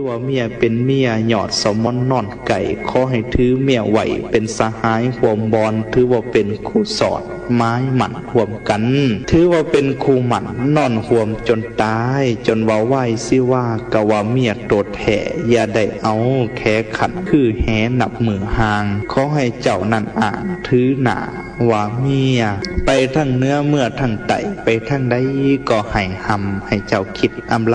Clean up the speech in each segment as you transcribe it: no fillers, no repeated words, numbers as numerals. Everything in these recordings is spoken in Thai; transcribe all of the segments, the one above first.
ว่าเมียเป็นเมียหยอดสมอนนอนไก่ขอให้ถือเมียไหวเป็นสหายห่วมบอนถือว่าเป็นคู่สอดไม้หมั่นห่วมกันถือว่าเป็นคู่หมั่นนอนห่วมจนตายจนว่าไหวสิว่ากะว่าเมียโตดแห่อย่าได้เอาแค่ขันคือแหนับมือห่างขอให้เจ้านั่นอ่างถือหนาว่าเมียไปทั้งเนื้อเมื่อทั้งไตไปทั้งใดก็ให้หำให้เจ้าคิดอำล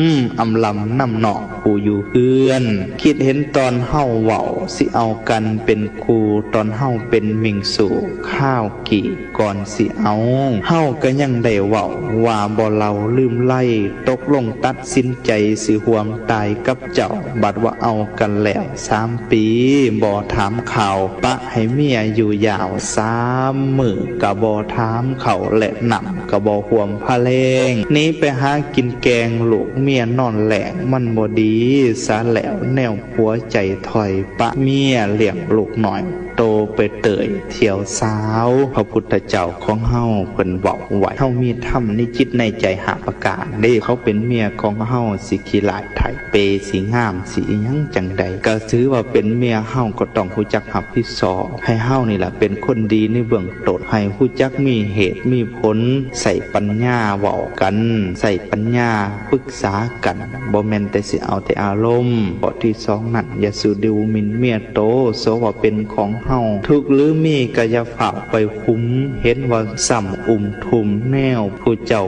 ำนำหนอกผู้อยู่เฮือนคิดเห็นตอนเฮาเว้าสิเอากันเป็นครูตอนเฮาเป็นมิงสู่ข้าวกี่ก่อนสิเอาเฮาก็ยังได้เว้าว่าบ่เราลืมไล่ตกลงตัดสินใจสิห่วมตายกับเจ้าบัดว่าเอากันแล้ว3 ปีบ่ถามข่าวปะให้เมียอยู่ยาว3 มื้อกะบ่ถามเขาและนำกะบ่ห่วมพะเลงนี้ไปหากินแกงลูกเมียนอนแหลงมันบ่ดีสาแล้วแนวผัวใจถอยปะเมียเลี้ยงลูกหน่อยโตไปเตยเที่ยวสาวพระพุทธเจ้าของเฮาเพิ่นบอกไว้เฮามีธรรมในจิตในใจหาประกาศเด้เขาเป็นเมียของเฮาสิขี้หลายไถเปสิงามสิหยังจังใดก็ถือว่าเป็นเมียเฮาก็ต้องรู้จักรับผิดชอบให้เฮานี่ล่ะเป็นคนดีในเบื้องต้นให้รู้จักมีเหตุมีผลใส่ปัญญาเว้ากันใส่ปัญญาปรึกษากันบ่แม่นแต่สิเอาแต่อารมณ์ข้อที่2นั่นอย่าสูดูหมิ่นเมียโตโสว่าเป็นของเฮาทุกหรือมีก็อย่าฝากไปคุ้มเห็นว่าซ้ำทุ่มแนวผู้เจ้า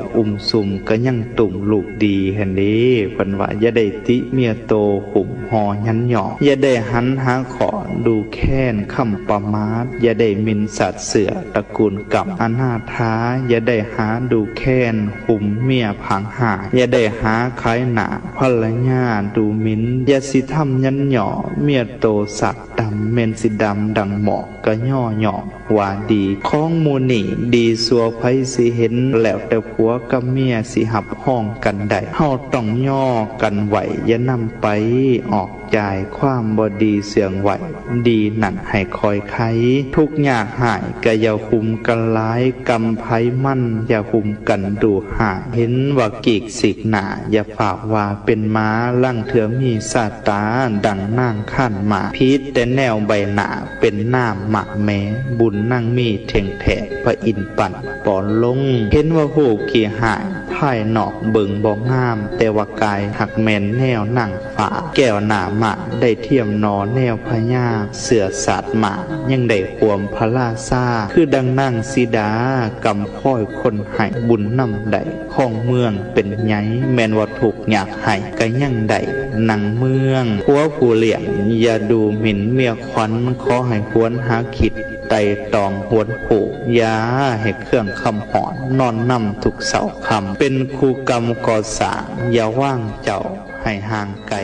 สุ่มก็ยังตุ่มลูกดีหั่นเด้เพิ่นว่าอย่าได้ติเมียโตหุ่มหอยันหยอกอย่าได้หันหาขอดูแค้นคำประมาทอย่าได้หมิ่นสัตว์เสือตระกูลกับอนาถาอย่าได้หาดูแค้นหุ่มเมียผังหาอย่าได้หาขายหน้าภรรยาดูหมิ่นอย่าสิทำยันหยอกเมียโตสักดำเม่นสิดำดังหมอกก็ย่อหยอกว่าดีของหมู่นี่ดีสัวไผสิเห็นแล้วแต่ผัวกับเมียสิหับห้องกันได้เฮาต้องย่อกันไหวอย่านำไปออกจ่ายความบ่ดีเสื่องไหวดีนั่นให้คอยไขทุกยากหายก็อย่าคุมกันหลายกำไผมั่นอย่าคุมกันดูหายเห็นว่ากีกสิกหนาอย่าฝากว่าเป็นม้าลั่งเถื่อมีสาตาดังนางข้านหมาพิษแต่แนวใบหนาเป็นน้ำหมักแม้บุญนั่งมีเถ่งแถะพระอินปั่นปอนลงเห็นว่าหูกี่หายภายนอกเบิ่งบ่งามแต่ว่ากายหักแม่นแนวนั่งฝาแก้วหนาหมาได้เทียมนอแนวพญาเสือสาดหมายังได้ความพระราชาคือดังนั่งสีดากำพ้อยคนให้บุญนำได้ของเมืองเป็นไงแม่นว่าถูกอยากให้ก็ยังได้นังเมืองผัวผู้เลี้ยงอย่าดูหมิ่นเมียขวัญขอให้ควรหาคิดไต่ตองหวนผูกยาให้เครื่องคำหอนนอนนำทุกเสาคำเป็นครูกรรมก่อสร้างอย่าว่างเจ้าให้ห่างไกล